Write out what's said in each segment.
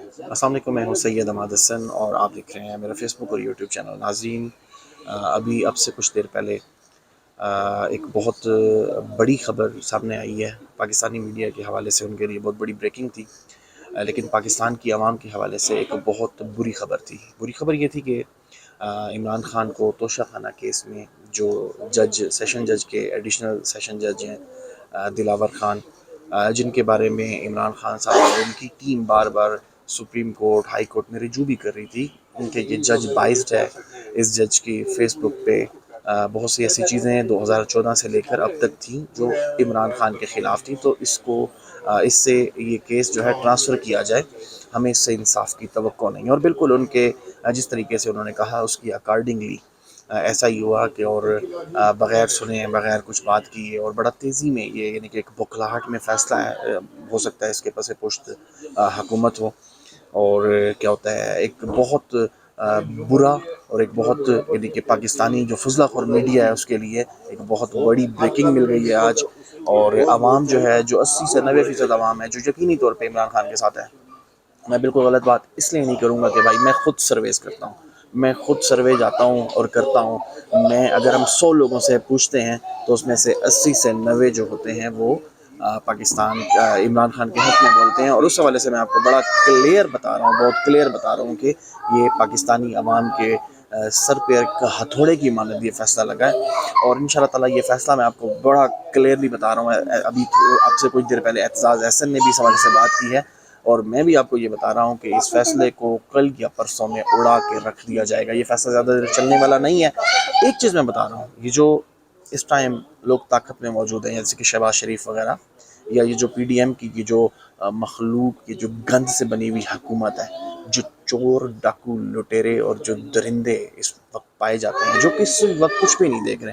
السلام علیکم، میں ہوں سید عماد حسن اور آپ دیکھ رہے ہیں میرا فیس بک اور یوٹیوب چینل۔ ناظرین، اب سے کچھ دیر پہلے ایک بہت بڑی خبر سامنے آئی ہے پاکستانی میڈیا کے حوالے سے۔ ان کے لیے بہت بڑی بریکنگ تھی، لیکن پاکستان کی عوام کے حوالے سے ایک بہت بری خبر تھی۔ بری خبر یہ تھی کہ عمران خان کو توشہ خانہ کیس میں جو سیشن جج کے ایڈیشنل سیشن جج ہیں دلاور خان، جن کے بارے میں عمران خان صاحب اور ان کی ٹیم بار بار سپریم کورٹ، ہائی کورٹ میں رجوع بھی کر رہی تھی ان کے یہ جج بائسڈ ہے۔ اس جج کی فیس بک پہ بہت سی ایسی چیزیں 2014 سے لے کر اب تک تھیں جو عمران خان کے خلاف تھیں، تو اس سے یہ کیس جو ہے ٹرانسفر کیا جائے، ہمیں اس سے انصاف کی توقع نہیں۔ اور بالکل ان کے جس طریقے سے انہوں نے کہا اس کی اکارڈنگلی ایسا ہی ہوا کہ اور بغیر سنے، بغیر کچھ بات کیے اور بڑا تیزی میں یہ یعنی کہ ایک بکھلاہٹ میں فیصلہ ہو سکتا ہے اس کے پس پشت حکومت ہو، اور کیا ہوتا ہے ایک بہت برا اور ایک بہت یعنی کہ پاکستانی جو فضلہ خور میڈیا ہے اس کے لیے ایک بہت بڑی بریکنگ مل گئی ہے آج۔ اور عوام جو ہے، جو 80 سے 90% عوام ہے جو یقینی طور پہ عمران خان کے ساتھ ہے۔ میں بالکل غلط بات اس لیے نہیں کروں گا کہ بھائی میں خود سرویز کرتا ہوں، میں خود سروے جاتا ہوں اور کرتا ہوں۔ اگر ہم 100 لوگوں سے پوچھتے ہیں تو اس میں سے 80 سے 90 جو ہوتے ہیں وہ پاکستان عمران خان کے حق میں بولتے ہیں۔ اور اس حوالے سے میں آپ کو بڑا کلیئر بتا رہا ہوں، بہت کلیئر بتا رہا ہوں کہ یہ پاکستانی عوام کے سر پہ ایک ہتھوڑے کی مانند یہ فیصلہ لگا ہے، اور انشاءاللہ تعالیٰ یہ فیصلہ میں آپ کو بڑا کلیئرلی بتا رہا ہوں۔ ابھی آپ سے کچھ دیر پہلے اعتزاز احسن نے بھی اس حوالے سے بات کی ہے، اور میں بھی آپ کو یہ بتا رہا ہوں کہ اس فیصلے کو کل یا پرسوں میں اڑا کے رکھ دیا جائے گا۔ یہ فیصلہ زیادہ دیر چلنے والا نہیں ہے۔ ایک چیز میں بتا رہا ہوں، یہ جو اس ٹائم لوگ طاقت میں موجود ہیں جیسے کہ شہباز شریف وغیرہ، یا یہ جو پی ڈی ایم کی یہ جو مخلوق، یہ جو گند سے بنی ہوئی حکومت ہے، جو چور، ڈاکو، لٹیرے اور جو درندے اس وقت پائے جاتے ہیں، جو کہ اس وقت کچھ بھی نہیں دیکھ رہے،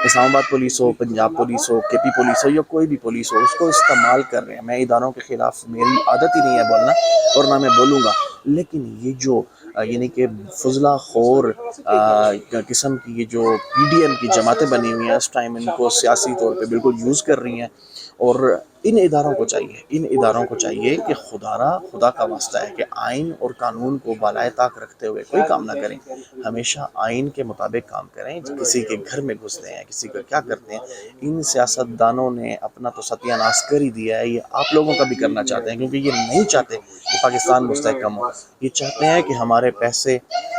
اسلام آباد پولیس ہو، پنجاب پولیس ہو، کے پی پولیس ہو یا کوئی بھی پولیس ہو، اس کو استعمال کر رہے ہیں۔ میں اداروں کے خلاف میری عادت ہی نہیں ہے بولنا، اور نہ میں بولوں گا، لیکن یہ جو یعنی کہ فضلہ خور قسم کی یہ جو پی ڈی ایم کی جماعتیں بنی ہوئی ہیں، اس ٹائم ان کو سیاسی طور پہ بالکل یوز کر رہی ہیں۔ اور ان اداروں کو چاہیے کہ خدا کا واسطہ ہے کہ آئین اور قانون کو بالائے طاق رکھتے ہوئے کوئی کام نہ کریں، ہمیشہ آئین کے مطابق کام کریں۔ کسی کے گھر میں گھستے ہیں، کسی کا کیا کرتے ہیں، ان سیاست دانوں نے اپنا تو ستیہ ناش کر ہی دیا ہے، یہ آپ لوگوں کا بھی کرنا چاہتے ہیں، کیونکہ یہ نہیں چاہتے کہ پاکستان مستحکم ہو، یہ چاہتے ہیں کہ ہمارے پیسے،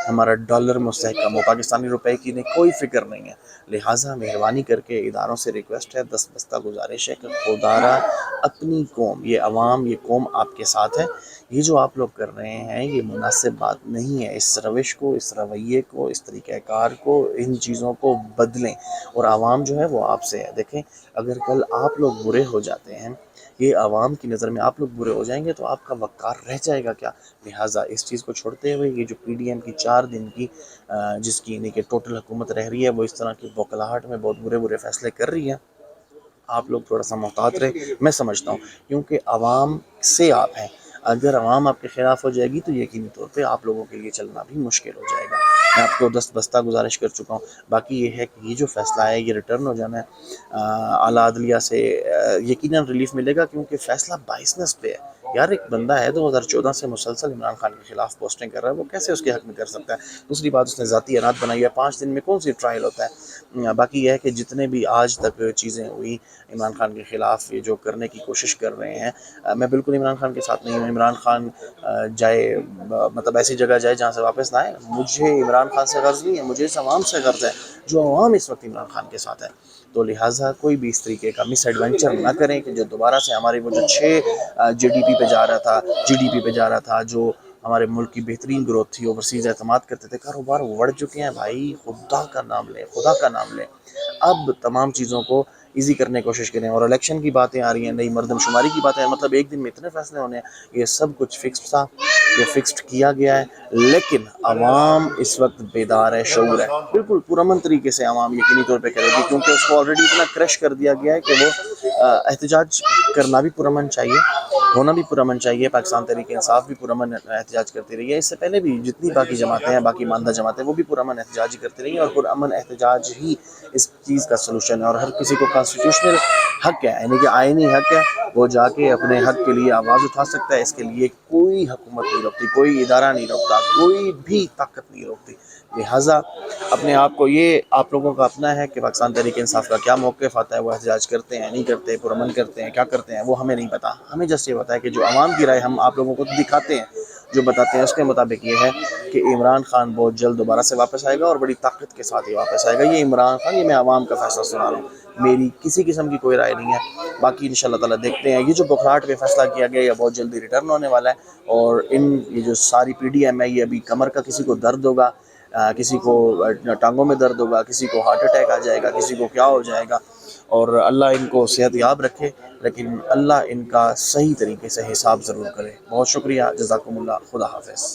ہمارا ڈالر مستحکم ہو، پاکستانی روپے کی انہیں کوئی فکر نہیں ہے۔ لہٰذا مہربانی کر کے اداروں سے ریکویسٹ ہے، دستبستہ گزارش ہے کہ خدا را اپنی قوم، یہ عوام، یہ قوم آپ کے ساتھ ہے۔ یہ جو آپ لوگ کر رہے ہیں یہ مناسب بات نہیں ہے۔ اس روش کو، اس رویے کو، اس طریقہ کار کو، ان چیزوں کو بدلیں، اور عوام جو ہے وہ آپ سے ہے۔ دیکھیں، اگر کل آپ لوگ برے ہو جاتے ہیں، یہ عوام کی نظر میں آپ لوگ برے ہو جائیں گے تو آپ کا وقار رہ جائے گا کیا؟ لہٰذا اس چیز کو چھوڑتے ہوئے یہ جو پی ڈی ایم کی 4 دن کی جس کی یعنی کہ ٹوٹل حکومت رہ رہی ہے، وہ اس طرح کی بوکھلاہٹ میں بہت برے فیصلے کر رہی ہے۔ آپ لوگ تھوڑا سا محتاط رہے، میں سمجھتا ہوں، کیونکہ عوام سے آپ ہیں۔ اگر عوام آپ کے خلاف ہو جائے گی تو یقینی طور پہ آپ لوگوں کے لیے چلنا بھی مشکل ہو جائے گا۔ میں آپ کو دستبستہ گزارش کر چکا ہوں۔ باقی یہ ہے کہ یہ جو فیصلہ ہے یہ ریٹرن ہو جانا ہے اعلیٰ عدلیہ سے، یقیناً ریلیف ملے گا، کیونکہ فیصلہ باعث پہ ہے۔ یار ایک بندہ ہے 2014 سے مسلسل عمران خان کے خلاف پوسٹنگ کر رہا ہے، وہ کیسے اس کے حق میں کر سکتا ہے؟ دوسری بات، اس نے ذاتی انات بنائی ہے، 5 دن میں کون سی ٹرائل ہوتا ہے؟ باقی یہ ہے کہ جتنے بھی آج تک چیزیں ہوئی عمران خان کے خلاف، یہ جو کرنے کی کوشش کر رہے ہیں، میں بالکل عمران خان کے ساتھ نہیں ہوں۔ عمران خان جائے، مطلب ایسی جگہ جائے جہاں سے واپس نہ آئے۔ مجھے عمران خان سے غرض نہیں ہے، مجھے اس عوام سے غرض ہے، جو عوام اس وقت عمران خان کے ساتھ ہے۔ تو لہٰذا کوئی بھی اس طریقے کا مس ایڈونچر نہ کریں کہ جو دوبارہ سے ہماری وہ جو 6 جی ڈی پی پہ جا رہا تھا، جو ہمارے ملک کی بہترین گروتھ تھی، اوورسیز اعتماد کرتے تھے، کاروبار بڑھ چکے ہیں۔ بھائی خدا کا نام لیں، خدا کا نام لیں، اب تمام چیزوں کو ایزی کرنے کی کوشش کریں۔ اور الیکشن کی باتیں آ رہی ہیں، نئی مردم شماری کی باتیں، مطلب ایک دن میں اتنے فیصلے ہونے ہیں، یہ سب کچھ فکسڈ تھا، یہ فکسڈ کیا گیا ہے، لیکن عوام اس وقت بیدار ہے، شعور ہے، بالکل پرامن طریقے سے عوام یقینی طور پہ کرے گی، کیونکہ اس کو آلریڈی اتنا کریش کر دیا گیا ہے کہ وہ احتجاج کرنا بھی پرامن چاہیے، ہونا بھی پرامن چاہیے. پاکستان تحریک انصاف بھی پرامن احتجاج کرتی رہی ہے. اس سے پہلے بھی جتنی باقی جماعتیں ہیں، باقی ماندہ جماعتیں، وہ بھی پرامن احتجاج ہی کرتی رہی ہیں، اور پرامن احتجاج ہی اس چیز کا سلوشن ہے. اور ہر کسی کو کانسٹیٹیوشنل حق ہے، یعنی کہ آئینی حق ہے، وہ جا کے اپنے حق کے لیے آواز اٹھا سکتا ہے. اس کے لیے کوئی حکومت نہیں روکتی، کوئی ادارہ نہیں روکتا، کوئی بھی طاقت نہیں روکتی. لہٰذا اپنے آپ کو، یہ آپ لوگوں کا اپنا ہے کہ پاکستان تحریک انصاف کا کیا موقف آتا ہے. وہ احتجاج کرتے ہیں، نہیں کرتے، پرامن کرتے ہیں، کیا کرتے ہیں، وہ ہمیں نہیں پتا. ہمیں جس یہ پتا ہے کہ جو عوام کی رائے ہم آپ لوگوں کو دکھاتے ہیں، جو بتاتے ہیں، اس کے مطابق یہ ہے کہ عمران خان بہت جلد دوبارہ سے واپس آئے گا، اور بڑی طاقت کے ساتھ ہی واپس آئے گا. یہ عمران خان، یہ میں عوام کا فیصلہ سنا رہا ہوں، میری کسی قسم کی کوئی رائے نہیں ہے. باقی انشاءاللہ تعالیٰ دیکھتے ہیں. یہ جو بخراٹ پہ فیصلہ کیا گیا، یہ بہت جلدی ریٹرن ہونے والا ہے. اور یہ جو ساری پی ڈی ایم ہے، یہ ابھی کمر کا کسی کو درد ہوگا، کسی کو ٹانگوں میں درد ہوگا، کسی کو ہارٹ اٹیک آ جائے گا، کسی کو کیا ہو جائے گا. اور اللہ ان کو صحت یاب رکھے، لیکن اللہ ان کا صحیح طریقے سے حساب ضرور کرے. بہت شکریہ، جزاکم اللہ، خدا حافظ.